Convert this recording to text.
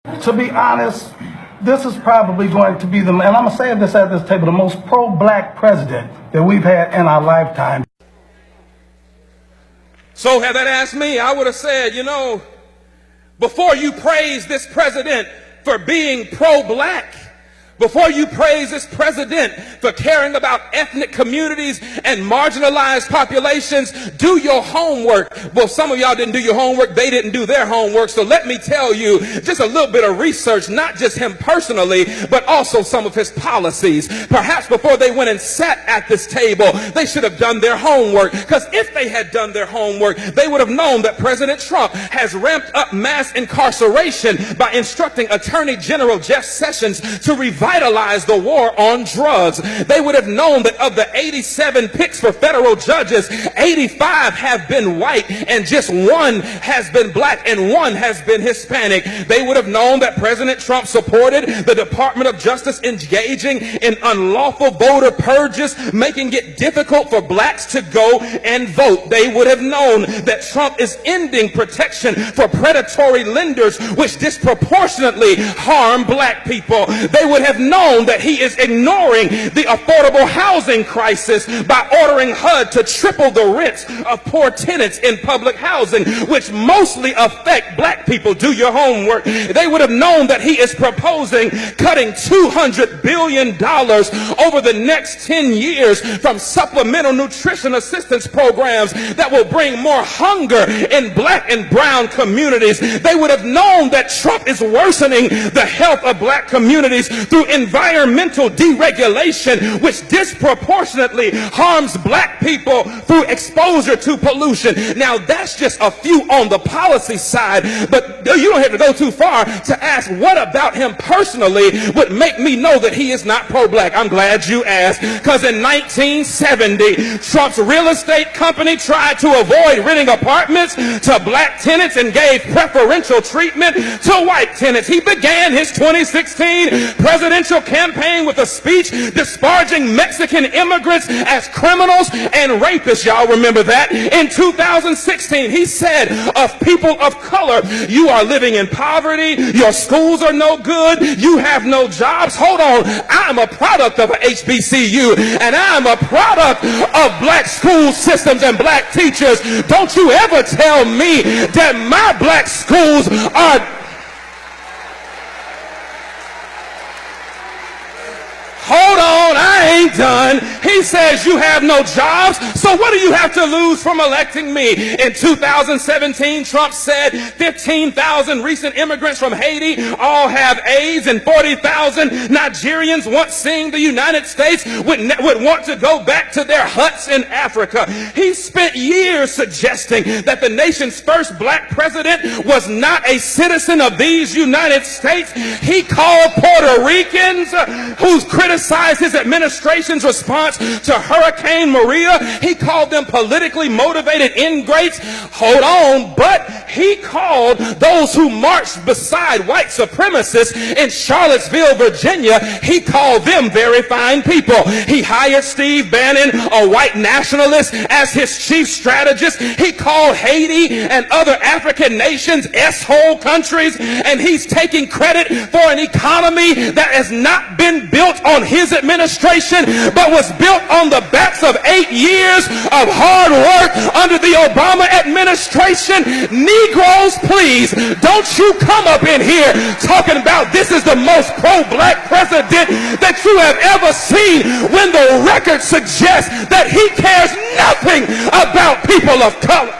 To be honest, this is probably going to be and I'm going to say this at this table, the most pro-black president that we've had in our lifetime. So had that asked me, I would have said, before you praise this president for being pro-black, before you praise this president for caring about ethnic communities and marginalized populations, do your homework. Well, some of y'all didn't do your homework. They didn't do their homework. So let me tell you just a little bit of research, not just him personally, but also some of his policies. Perhaps before they went and sat at this table, they should have done their homework. Because if they had done their homework, they would have known that President Trump has ramped up mass incarceration by instructing Attorney General Jeff Sessions to revitalize the war on drugs. They would have known that of the 87 picks for federal judges, 85 have been white and just one has been black and one has been Hispanic. They would have known that President Trump supported the Department of Justice engaging in unlawful voter purges, making it difficult for blacks to go and vote. They would have known that Trump is ending protection for predatory lenders, which disproportionately harm black people. They would have known that he is ignoring the affordable housing crisis by ordering HUD to triple the rents of poor tenants in public housing, which mostly affect black people. Do your homework. They would have known that he is proposing cutting $200 billion over the next 10 years from supplemental nutrition assistance programs that will bring more hunger in black and brown communities. They would have known that Trump is worsening the health of black communities through environmental deregulation, which disproportionately harms black people through exposure to pollution. Now, that's just a few on the policy side, but you don't have to go too far to ask what about him personally would make me know that he is not pro-black. I'm glad you asked, because in 1970, Trump's real estate company tried to avoid renting apartments to black tenants and gave preferential treatment to white tenants. He began his 2016 presidential campaign with a speech disparaging Mexican immigrants as criminals and rapists. Y'all remember that? In 2016, he said of people of color, you are living in poverty, your schools are no good, you have no jobs. Hold on, I'm a product of a HBCU, and I'm a product of black school systems and black teachers. Don't you ever tell me that my black schools are... Hold on, I ain't done. He says you have no jobs, so what do you have to lose from electing me? In 2017, Trump said 15,000 recent immigrants from Haiti all have AIDS, and 40,000 Nigerians once seeing the United States would want to go back to their huts in Africa. He spent years suggesting that the nation's first black president was not a citizen of these United States. He called Puerto Ricans who's criticized his administration's response to Hurricane Maria. He called them politically motivated ingrates. Hold on, but he called those who marched beside white supremacists in Charlottesville, Virginia, he called them very fine people. He hired Steve Bannon, a white nationalist, as his chief strategist. He called Haiti and other African nations S-hole countries, and he's taking credit for an economy that has not been built on his administration, but was built on the backs of 8 years of hard work under the Obama administration. Negroes, please, don't you come up in here talking about this is the most pro-black president that you have ever seen, when the record suggests that he cares nothing about people of color.